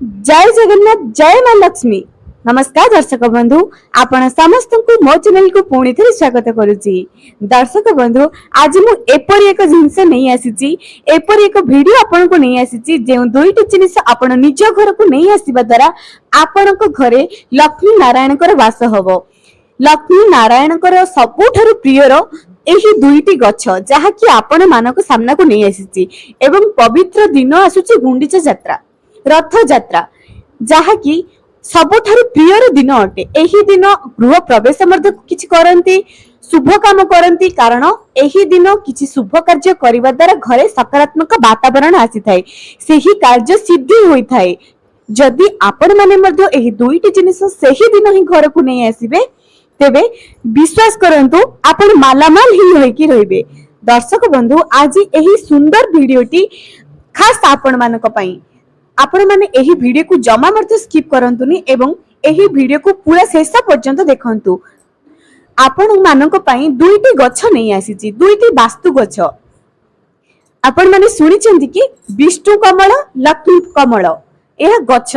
जय जगन्नाथ जय मां लक्ष्मी। नमस्कार दर्शक बंधु, आपण समस्त को मो चैनल को पुणी थे स्वागत करुच्ची। दर्शक बंधु, आज मु एपरी एक जिनस नहीं आसीची, एपरी एक वीडियो आपण को नहीं आसीची जे दुईटी जिनिस आपण निज घर को नहीं आसीबा द्वारा आपण को घरे लक्ष्मी नारायण कर वास हबो। लक्ष्मी नारायण कर सबुठारु प्रियर एही दुईटी गछ जहा कि आपण मानक सामना को नहीं आसीची एवं पवित्र दिन आसुची गुंडीचा यात्रा रथ यात्रा जहाँकि सबुठारु प्रियर दिन अटे। एही दिन गृह प्रवेश मध्य किछि करंती, शुभ काम करंती, कारण एही दिन किछि शुभ कार्य करिबा द्वारा घरे सकारात्मक वातावरण आसी थाए, सेही कार्य सिद्धि होई थाए। जदि आपण माने मध्य एही दुईटी जिनिस सेही दिन ही घर को नहीं आसीबे तेबे विश्वास करंतु आपण मालामाल ही होइकी रहिबे। दर्शक बंधु, आज एही सुंदर वीडियोटी खास आपण मानक पई आपण माने एही वीडियो को जमा मर्द स्किप करंतुनी एवं एही वीडियो को पूरा शेष पर्यंत देखंतु। आपण मानक पई दुईटी गछ नहीं आसीची, दुईटी वास्तु गछ। आपण माने सुनिचंती कि विष्णु कमल लक्ष्मी कमल एहा गछ।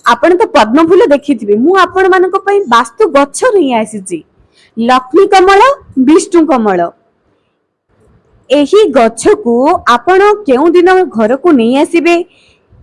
आपण तो पद्म फूल देखिथिबे, मु आपण मानक पई वास्तु गछ नहीं आसीची, लक्ष्मी कमल विष्णु कमल। एही गछ को आपण केउ दिन घर को नहीं आसीबे,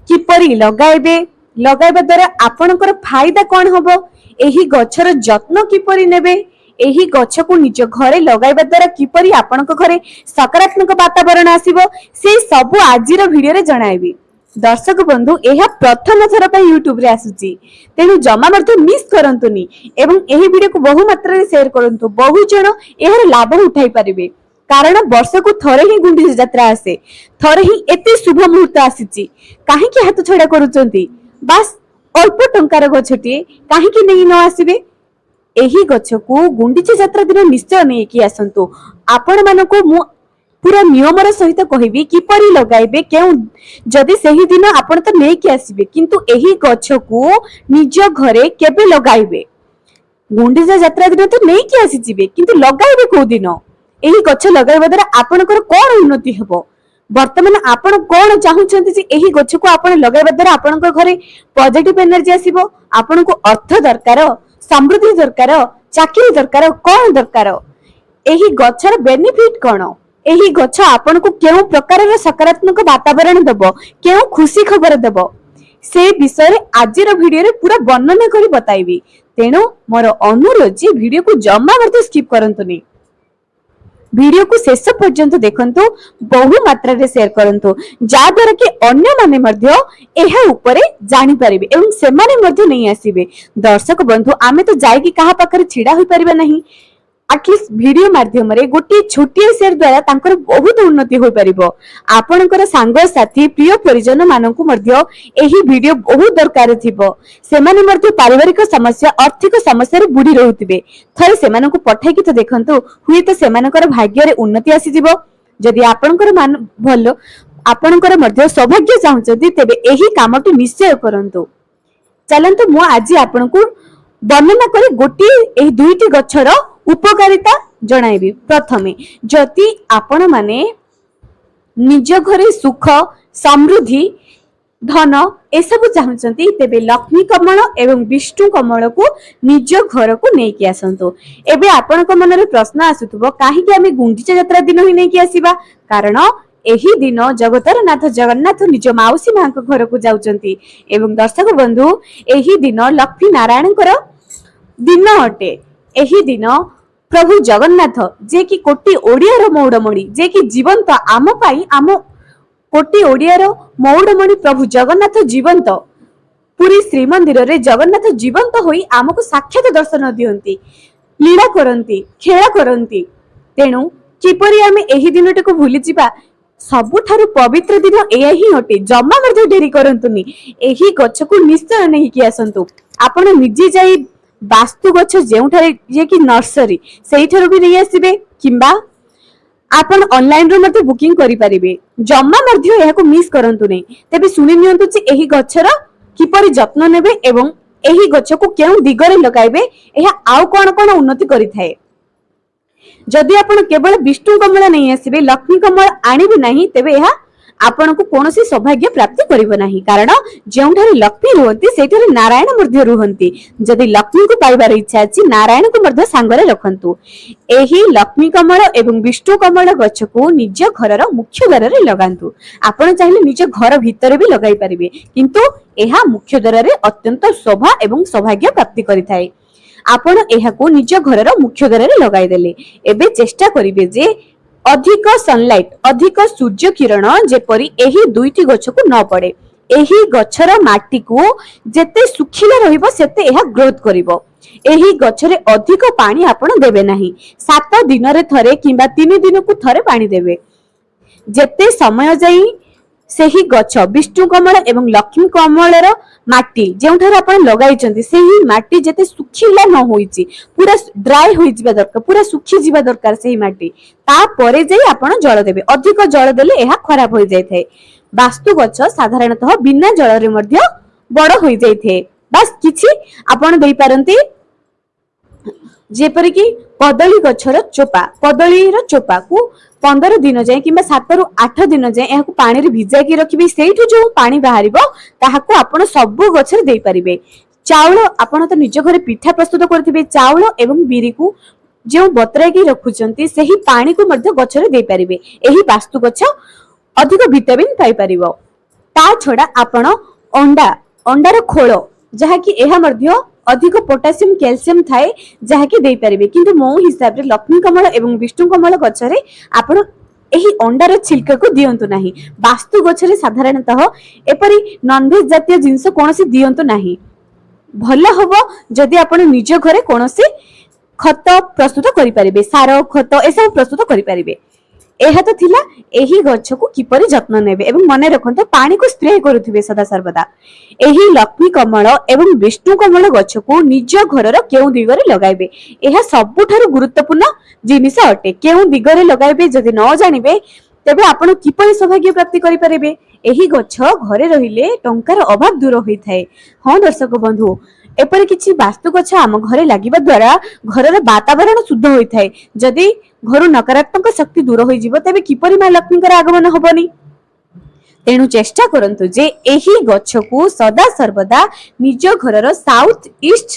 किपरि लगाइबे, लगाइबा द्वारा आपनकर फायदा कोन हबो, एही गछर जत्न किपरि नेबे, एही गछ को निज घरे लगाइबा द्वारा किपरि आपनक घरे सकारात्मक वातावरण आसीबो, से सब आजिर वीडियो रे जणाइबी। दर्शक बंधु, एहा प्रथम थर पे YouTube रे आसुची, तेनु जमा मर्द मिस करंतुनी एवं एही वीडियो को बहु मात्रा रे शेयर करंतु। बहु जण एहर लाभ उठाई परिबे, कारण वर्ष को थरे ही गुंडीचा यात्रा आसे, थरे ही एते शुभ मुहूर्त आसीची। काहे कि हाथ छडा करूचंती, बस अल्प टंकार गछटी काहे कि नहीं न आसीबे। एही गछ को गुंडीचा यात्रा दिन निश्चय नहीं कि आसंतु। आपण मानको मु पूरा नियमर सहित कहिबी किपरि लगाइबे, केउ जदि सेही दिन आपण त नहीं कि आसीबे, किंतु एही गछ को निज घरे केबे लगाइबे। गुंडीचा यात्रा दिन त नहीं कि आसी जिबे, किंतु लगाइबे को दिन। एही गछ लगाइबा द्वारा आपनकर कोन उन्नति हेबो, वर्तमान आपण कोन चाहुचंती जे एही गछ को आपण लगाइबा द्वारा आपनकर घरे पॉजिटिव एनर्जी आसीबो। आपनको अर्थ दरकार, समृद्धि दरकार, चाकरी दरकार, कोन दरकार, एही गछर बेनिफिट कोन, एही गछ आपनको केउ प्रकार सकारात्मक वातावरण देबो, केउ खुशी खबर देबो, से विषय रे आजिर वीडियो रे पूरा वर्णना करी बताइबी। तेनु मोर अनुरोध जे वीडियो को जमा करते स्किप करंतुनी, वीडियो को शेष पर्यंत देखंतु, बहु मात्रा रे शेयर करंतु, जा द्वारा कि अन्य माने मध्य एहा उपरे जानि परिबे एवं से माने मध्य नहीं आसीबे। दर्शक बंधु, आमे तो जाई कि कहा पाकर छिडा होई परिबा नहीं, एटलिस्ट वीडियो माध्यम रे गोटी छोटी शेयर द्वारा तांकर बहुत उन्नति होई परिबो। आपनकर संग साथी प्रिय परिजन मानकु मध्य एही वीडियो बहुत दरकार थिबो। से माने मध्य पारिवारिक समस्या, आर्थिक समस्या रे बुडी रहउतिबे, थरे से मानकु पठाई कि तो देखंतु, हुई तो से मानकर भाग्य रे उन्नति आसी जिवो। जदि आपनकर मान भलो, आपनकर मध्य सौभाग्य चाहुचंती, तेबे एही कामटी निश्चय करंतु। चलंतु मु आज आपनकु वर्णना करी गोटी एही दुईटी गछर उपकारिता जणाइबी। प्रथमे, जति आपण माने निज घरे सुख, समृद्धि, धन ए सब चाहुचंती, तेबे लक्ष्मी कमल एवं विष्णु कमल को निज घर को नै कि आसंतो। एबे आपनक मन रे प्रश्न आसुतबो, काहे कि आमे गुंडीचा यात्रा दिन ही नै कि आसीबा, कारण एही दिन जगतर नाथ जगन्नाथ निज माउसी मां को घर को जाउचंती। एवं दर्शक बंधु, एही दिन लक्ष्मी नारायण कर दिन अटे। एही दिन प्रभु जगन्नाथ जे कि कोटी ओडियार मौडमणि, जे कि जीवंत आम पाई, आम कोटी ओडियार मौडमणि प्रभु जगन्नाथ जीवंत पुरी श्रीमंदिर रे जगन्नाथ जीवंत होई आमको साक्षात दर्शन दियंती, लीला करंती, खेला करंती। तेणु किपरि आमे एही दिनटे को भूली जिबा, सबुठारु पवित्र दिन एया ही अटे। जमा मर्द डेरी करंतुनी, एही गछ को निश्चय नहीं कि आसंतु। आपण निजे जाई वास्तु गछ जेउठारे जे कि नर्सरी सेइठारु भी नै आसीबे, किंबा आपण ऑनलाइन रो मते बुकिंग करि परिबे। जम्मा मध्य एहा को मिस करंतु नै। तेबे सुनि नियंतु जे एही गछर किपरि जत्न नेबे एवं एही गछ को केउ दिगरे लगाइबे, एहा आउ कोन कोन उन्नति करि थाए। जदि आपण केवल विष्णु कमल नै आसीबे, लक्ष्मी कमल आनिबे नाही, तेबे एहा ଆପଣଙ୍କୁ କୌଣସି ସୌଭାଗ୍ୟ ପ୍ରାପ୍ତି କରିବ ନାହିଁ, କାରଣ ଯେଉଁଠାରେ ଲକ୍ଷ୍ମୀ ରୁହନ୍ତି ସେଇଠାରେ ନାରାୟଣ ମଧ୍ୟ ରୁହନ୍ତି। ଯଦି ଲକ୍ଷ୍ମୀଙ୍କୁ ପାଇବାର ଇଚ୍ଛା ଅଛି, ନାରାୟଣଙ୍କୁ ମଧ୍ୟ ସାଙ୍ଗରେ ରଖନ୍ତୁ। ଏହି ଲକ୍ଷ୍ମୀ କମଳ ଏବଂ ବିଷ୍ଣୁ କମଳ ଗଛକୁ ନିଜ ଘରର ମୁଖ୍ୟ ଦ୍ୱାରରେ ଲଗାନ୍ତୁ। ଆପଣ ଚାହିଁଲେ ନିଜ ଘର ଭିତରେ ବି ଲଗାଇ ପାରିବେ, କିନ୍ତୁ ଏହା ମୁଖ୍ୟ ଦ୍ୱାରରେ ଅତ୍ୟନ୍ତ ଶୋଭା ଏବଂ ସୌଭାଗ୍ୟ ପ୍ରାପ୍ତି କରିଥାଏ। ଆପଣ ଏହାକୁ ନିଜ ଘରର ମୁଖ୍ୟ ଦ୍ୱାରରେ ଲଗାଇଦେଲେ। ଏବେ ଚେଷ୍ଟା କରିବେ ଯେ ଅଧିକ ସନଲାଇଟ, ଅଧିକ ସୂର୍ଯ୍ୟ କିରଣ ଯେପରି ଏହି ଦୁଇଟି ଗଛକୁ ନ ପଡେ। ଏହି ଗଛର ମାଟିକୁ ଯେତେ ଶୁଖିଲା ରହିବ ସେତେ ଏହା ଗ୍ରୋଥ କରିବ। ଏହି ଗଛରେ ଅଧିକ ପାଣି ଆପଣ ଦେବେ ନାହିଁ। 7 ଦିନରେ ଥରେ କିମ୍ବା 3 ଦିନକୁ ଥରେ ପାଣି ଦେବେ। ଯେତେ ସମୟ ଯାଇ ସେହି ଗଛ ବିଷ୍ଣୁ କମଳ ଏବଂ ଲକ୍ଷ୍ମୀ କମଳର ମାଟି ଯେଉଁଠାରେ ଆପଣ ଲଗାଇଛନ୍ତି ସେହି ମାଟି ଯେତେ ଶୁଖିଲା ନ ହୋଇଛି, ପୁରା ଡ୍ରାଏ ହୋଇଯିବା ଦରକାର, ପୁରା ଶୁଖିଯିବା ଦରକାର ସେହି ମାଟି। ତାପରେ ଯାଇ ଆପଣ ଜଳ ଦେବେ। ଅଧିକ ଜଳ ଦେଲେ ଏହା ଖରାପ ହୋଇଯାଇଥାଏ। ବାସ୍ତୁ ଗଛ ସାଧାରଣତଃ ବିନା ଜଳରେ ମଧ୍ୟ ବଡ ହୋଇଯାଇଥାଏ। ବାସ୍ କିଛି ଆପଣ ଦେଇପାରନ୍ତି, ଯେପରିକି କଦଳୀ ଗଛର ଚୋପା, କଦଳୀର ଚୋପାକୁ 15 ଦିନ ଯାଏ କିମ୍ବା 7 ରୁ 8 ଦିନ ଯାଏ ଏହାକୁ ପାଣିରେ ଭିଜାଇକି ରଖିବେ। ସେଇଠୁ ଯୋଉ ପାଣି ବାହାରିବ ତାହାକୁ ଆପଣ ସବୁ ଗଛରେ ଦେଇପାରିବେ। ଚାଉଳ, ଆପଣ ତ ନିଜ ଘରେ ପିଠା ପ୍ରସ୍ତୁତ କରିଥିବେ, ଚାଉଳ ଏବଂ ବିରିକୁ ଯେଉଁ ବତରାଇକି ରଖୁଛନ୍ତି ସେହି ପାଣିକୁ ମଧ୍ୟ ଗଛରେ ଦେଇପାରିବେ। ଏହି ବାସ୍ତୁ ଗଛ ଅଧିକ ଭିଟାମିନ ପାଇପାରିବ। ତା ଛଡା ଆପଣ ଅଣ୍ଡାର ଖୋଳ, ଯାହାକି ଏହା ମଧ୍ୟ ଅଧିକ ପୋଟାସିୟମ କ୍ୟାଲସିୟମ ଥାଏ, ଯାହାକି ଦେଇପାରିବେ। କିନ୍ତୁ ମୋ ହିସାବରେ ଲକ୍ଷ୍ମୀ କମଳ ଏବଂ ବିଷ୍ଣୁ କମଳ ଗଛରେ ଆପଣ ଏହି ଅଣ୍ଡାର ଛିଲକକୁ ଦିଅନ୍ତୁ ନାହିଁ। ବାସ୍ତୁ ଗଛରେ ସାଧାରଣତଃ ଏପରି ନନଭେଜ ଜାତୀୟ ଜିନିଷ କୌଣସି ଦିଅନ୍ତୁ ନାହିଁ। ଭଲ ହବ ଯଦି ଆପଣ ନିଜ ଘରେ କୌଣସି ଖତ ପ୍ରସ୍ତୁତ କରିପାରିବେ, ସାର ଖତ ଏସବୁ ପ୍ରସ୍ତୁତ କରିପାରିବେ। ଏହା ତ ଥିଲା ଏହି ଗଛକୁ କିପରି ଯତ୍ନ ନେବେ, ଏବଂ ମନେ ରଖନ୍ତୁ ପାଣିକୁ ସ୍ପ୍ରେ କରୁଥିବେ ସଦାସର୍ବଦା। ଏହି ଲକ୍ଷ୍ମୀ କମଳ ଏବଂ ବିଷ୍ଣୁ କମଳ ଗଛକୁ ନିଜ ଘରର କେଉଁ ଦିଗରେ ଲଗାଇବେ, ଏହା ସବୁଠାରୁ ଗୁରୁତ୍ୱପୂର୍ଣ୍ଣ ଜିନିଷ ଅଟେ। କେଉଁ ଦିଗରେ ଲଗାଇବେ ଯଦି ନ ଜାଣିବେ, ତେବେ ଆପଣ କିପରି ସୌଭାଗ୍ୟ ପ୍ରାପ୍ତି କରିପାରିବେ? ଏହି ଗଛ ଘରେ ରହିଲେ ଟଙ୍କାର ଅଭାବ ଦୂର ହୋଇଥାଏ। ହଁ ଦର୍ଶକ ବନ୍ଧୁ, ଏପରି କିଛି ବାସ୍ତୁ ଗଛ ଆମ ଘରେ ଲାଗିବା ଦ୍ୱାରା ଘରର ବାତାବରଣ ଶୁଦ୍ଧ ହୋଇଥାଏ। ଯଦି ଘରୁ ନକାରାତ୍ମକ ଶକ୍ତି ଦୂର ହୋଇଯିବ, ତେବେ କିପରି ମା ଲକ୍ଷ୍ମୀଙ୍କର ଆଗମନ ହବନି? ତେଣୁ ଚେଷ୍ଟା କରନ୍ତୁ ଯେ ଏହି ଗଛକୁ ସଦା ସର୍ବଦା ନିଜ ଘରର ସାଉଥ ଇଷ୍ଟ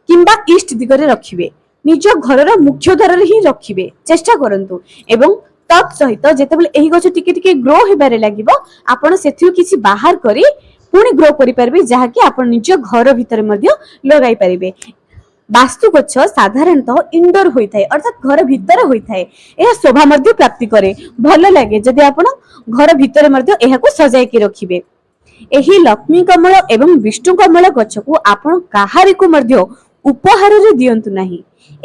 କିମ୍ବା ଇଷ୍ଟ ଦିଗରେ ରଖିବେ। ନିଜ ଘରର ମୁଖ୍ୟ ଦ୍ୱାରରେ ହିଁ ରଖିବେ, ଚେଷ୍ଟା କରନ୍ତୁ। ଏବଂ ତତ୍ ସହିତ ଯେତେବେଳେ ଏହି ଗଛ ଟିକେ ଟିକେ ଗ୍ରୋ ହେବାରେ ଲାଗିବ, ଆପଣ ସେଥିରୁ କିଛି ବାହାର କରି ପୁଣି ଗ୍ରୋ କରିପାରିବେ, ଯାହାକି ଆପଣ ନିଜ ଘର ଭିତରେ ମଧ୍ୟ ଲଗାଇ ପାରିବେ। ବାସ୍ତୁ ଗଛ ସାଧାରଣତଃ ଇନଡୋର ହୋଇଥାଏ, ଅର୍ଥାତ୍ ଘର ଭିତରେ ହୋଇଥାଏ। ଏହା ଶୋଭା ମଧ୍ୟ ପ୍ରାପ୍ତି କରେ। ଭଲ ଲାଗେ ଯଦି ଆପଣ ଘର ଭିତରେ ମଧ୍ୟ ଏହାକୁ ସଜାଇକି ରଖିବେ। ଏହି ଲକ୍ଷ୍ମୀ କମଳ ଏବଂ ବିଷ୍ଣୁ କମଳ ଗଛକୁ ଆପଣ କାହାରିକୁ ମଧ୍ୟ ଉପହାରରେ ଦିଅନ୍ତୁ ନାହିଁ।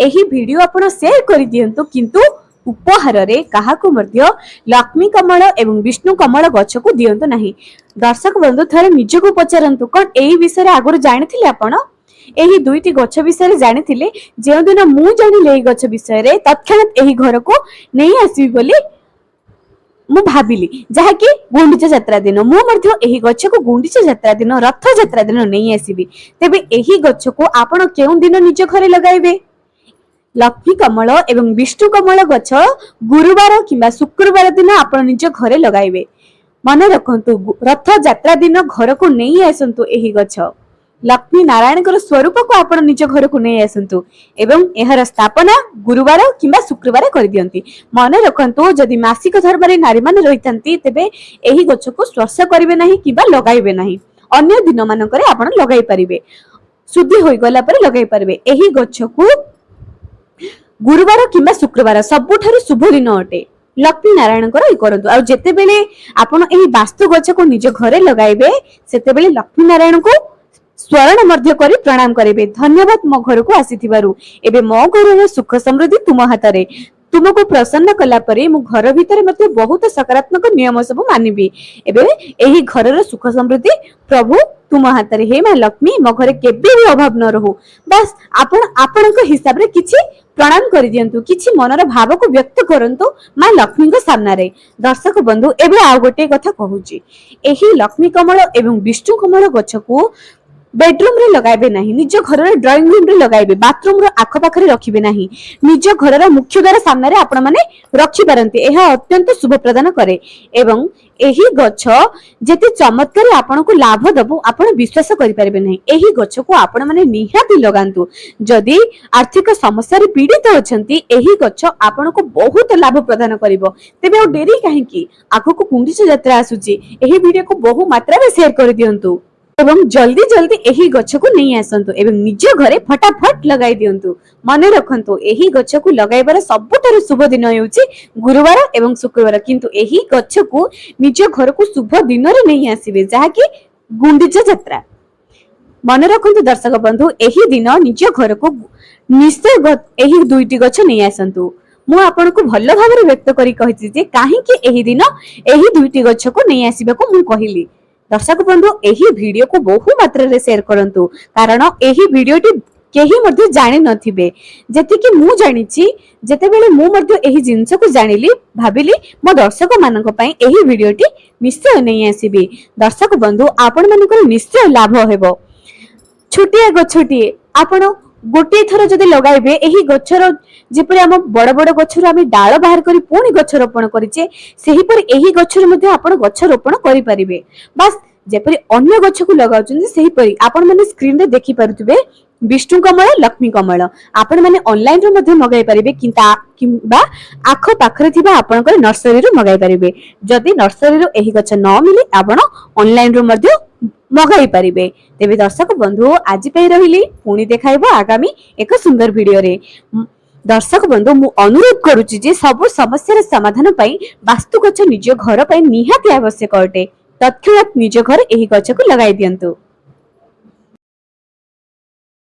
ଏହି ଭିଡିଓ ଆପଣ ସେୟାର କରିଦିଅନ୍ତୁ, କିନ୍ତୁ ଉପହାରରେ କାହାକୁ ମଧ୍ୟ ଲକ୍ଷ୍ମୀ କମଳ ଏବଂ ବିଷ୍ଣୁ କମଳ ଗଛକୁ ଦିଅନ୍ତୁ ନାହିଁ। ଦର୍ଶକ ବନ୍ଧୁ, ଥରେ ନିଜକୁ ପଚାରନ୍ତୁ, କଣ ଏହି ବିଷୟରେ ଆଗରୁ ଜାଣିଥିଲେ? ଆପଣ ଏହି ଦୁଇଟି ଗଛ ବିଷୟରେ ଜାଣିଥିଲେ? ଯେଉଁଦିନ ମୁଁ ଜାଣିଲି ଏହି ଗଛ ବିଷୟରେ, ତତ୍କ୍ଷଣାତ୍ ଏହି ଘରକୁ ନେଇ ଆସିବି ବୋଲି ମୁଁ ଭାବିଲି, ଯାହାକି ଗୁଣ୍ଡିଚା ଯାତ୍ରା ଦିନ। ମୁଁ ମଧ୍ୟ ଏହି ଗଛକୁ ଗୁଣ୍ଡିଚା ଯାତ୍ରା ଦିନ, ରଥ ଯାତ୍ରା ଦିନ ନେଇ ଆସିବି। ତେବେ ଏହି ଗଛକୁ ଆପଣ କେଉଁ ଦିନ ନିଜ ଘରେ ଲଗାଇବେ? ଲକ୍ଷ୍ମୀ କମଳ ଏବଂ ବିଷ୍ଣୁ କମଳ ଗଛ ଗୁରୁବାର କିମ୍ବା ଶୁକ୍ରବାର ଦିନ ଆପଣ ନିଜ ଘରେ ଲଗାଇବେ। ମନେ ରଖନ୍ତୁ, ରଥ ଯାତ୍ରା ଦିନ ଘରକୁ ନେଇ ଆସନ୍ତୁ ଏହି ଗଛ। ଲକ୍ଷ୍ମୀ ନାରାୟଣଙ୍କର ସ୍ୱରୂପକୁ ଆପଣ ନିଜ ଘରକୁ ନେଇ ଆସନ୍ତୁ ଏବଂ ଏହାର ସ୍ଥାପନା ଗୁରୁବାର କିମ୍ବା ଶୁକ୍ରବାର କରିଦିଅନ୍ତି। ମନେ ରଖନ୍ତୁ, ଯଦି ମାସିକ ଧର୍ମରେ ନାରୀମାନେ ରହିଥାନ୍ତି, ତେବେ ଏହି ଗଛକୁ ସ୍ପର୍ଶ କରିବେ ନାହିଁ କିମ୍ବା ଲଗାଇବେ ନାହିଁ। ଅନ୍ୟ ଦିନ ମାନଙ୍କରେ ଆପଣ ଲଗାଇ ପାରିବେ, ଶୁଦ୍ଧି ହୋଇଗଲା ପରେ ଲଗାଇ ପାରିବେ। ଏହି ଗଛକୁ ଗୁରୁବାର କିମ୍ବା ଶୁକ୍ରବାର ସବୁଠାରୁ ଶୁଭ ଦିନ ଅଟେ। ଲକ୍ଷ୍ମୀ ନାରାୟଣଙ୍କର ଇ କରନ୍ତୁ। ଆଉ ଯେତେବେଳେ ଆପଣ ଏହି ବାସ୍ତୁ ଗଛକୁ ନିଜ ଘରେ ଲଗାଇବେ, ସେତେବେଳେ ଲକ୍ଷ୍ମୀ ନାରାୟଣଙ୍କୁ ସ୍ମରଣ ମଧ୍ୟ କରି ପ୍ରଣାମ କରିବେ। ଧନ୍ୟବାଦ ମୋ ଘରକୁ ଆସିଥିବାରୁ। ଏବେ ମୋ ଘରର ସୁଖ ସମୃଦ୍ଧି ତୁମ ହାତରେ। ତୁମକୁ ପ୍ରସନ୍ନ କଲା ପରେ ମୁଁ ଘର ଭିତରେ ମଧ୍ୟ ବହୁତ ସକାରାତ୍ମକ ନିୟମ ସବୁ ମାନିବି। ଏବେ ଏହି ଘରର ସୁଖ ସମୃଦ୍ଧି ପ୍ରଭୁ ତୁମ ହାତରେ। ହେ ମା ଲକ୍ଷ୍ମୀ, ମୋ ଘରେ କେବେ ବି ଅଭାବ ନ ରହୁ। ବାସ୍ ଆପଣ ଆପଣଙ୍କ ହିସାବରେ କିଛି ପ୍ରଣାମ କରିଦିଅନ୍ତୁ, କିଛି ମନର ଭାବକୁ ବ୍ୟକ୍ତ କରନ୍ତୁ ମା ଲକ୍ଷ୍ମୀଙ୍କ ସାମ୍ନାରେ। ଦର୍ଶକ ବନ୍ଧୁ, ଏବେ ଆଉ ଗୋଟିଏ କଥା କହୁଛି। ଏହି ଲକ୍ଷ୍ମୀ କମଳ ଏବଂ ବିଷ୍ଣୁ କମଳ ଗଛକୁ बेडरूम रे लगाइबे नहीं, निज घर ड्राइंग रूम रे लगाइबे, बाथरूम रो आख पाखरे रखिबे नहीं, निज घर मुख्य द्वार सामने आपण माने रखि पारंती। एहा अत्यंत शुभ प्रदान करे एवं एही गछ जेते चमत्कारी आपण को लाभ दबो आपण विश्वास करि पारबे नहीं। एही गछ को आपण माने निहाती लगांतु। जदि आर्थिक समस्या रे पीड़ित अछंती एही गछ आपण को बहुत लाभ प्रदान करिवो। तेबे आ देरी काहे की आगो को गुंडीचा यात्रा आसुची, एही वीडियो को बहु मात्रा रे शेयर कर दियंतु एवं जल्दी जल्दी एही गछ को नहीं आसंतु एवं निज घरे फटाफट लगाई दियंतु। मने रखंतु एही गछ को लगाइबार सबुठारु शुभ दिन हेउची गुरुवार एवं शुक्रवार, किंतु एही गछ को निज घर को शुभ दिन रे नहीं आसीबे जहा कि गुंडीचा यात्रा। मने रखंतु दर्शक बंधु एही दिन निज घर को निश्चय एही दुईटी गछ नहीं आसंतु। मु आपन को भल भाबरे व्यक्त करी कहिछि जे काहे कि एही दिन एही दुईटी गछ को नहीं आसीबे को मु कहिली। दर्शक बंधु एही वीडियो को बहु मात्रा रे शेयर करंतु, कारण एही वीडियोटी केही मध्ये जानि नथिबे। जेति कि मु जानिछि, जेते बेले मु मध्ये एही जिंस को जानिली भाबिली मो दर्शक मानक पई एही वीडियोटी निश्चय नहीं आसीबे। दर्शक बंधु आपण मानकर निश्चय लाभ हेबो। छोटिया गछटी आपण गोटे थर जदि लगाइबे एही गछर जेपरि हम बड़ बड़ गछर आमे डाळ बाहर करी पुणी गछ रोपण करिचे, सेही पर एही गछर मध्ये आपण गछ रोपण करि परिबे। बस जेपरि अन्य गछ को लगाउछन सेही परि आपण माने स्क्रीन रे देखि पारुथिबे विष्णु कमल, लक्ष्मी कमल आपण माने ऑनलाइन रो मध्ये मगाई परिबे किंबा आखो पाखरे थिबा आपनकर नर्सरी रो मगाई परिबे। जदि नर्सरी रो एही गछ न मिले आपण ऑनलाइन रो मध्ये मगाई परिबे। तेबे दर्शक बंधु आज पे रहिली, पुणी देखाइबो आगामी एक सुंदर वीडियो रे। दर्शक बंधु मु अनुरोध करूची जे सब समस्या समाधान पई वास्तु गछ निज घर पई निहाती आवश्यक अटे। तत्क्षणात निज घर एही गछ को लगाई दियंतु।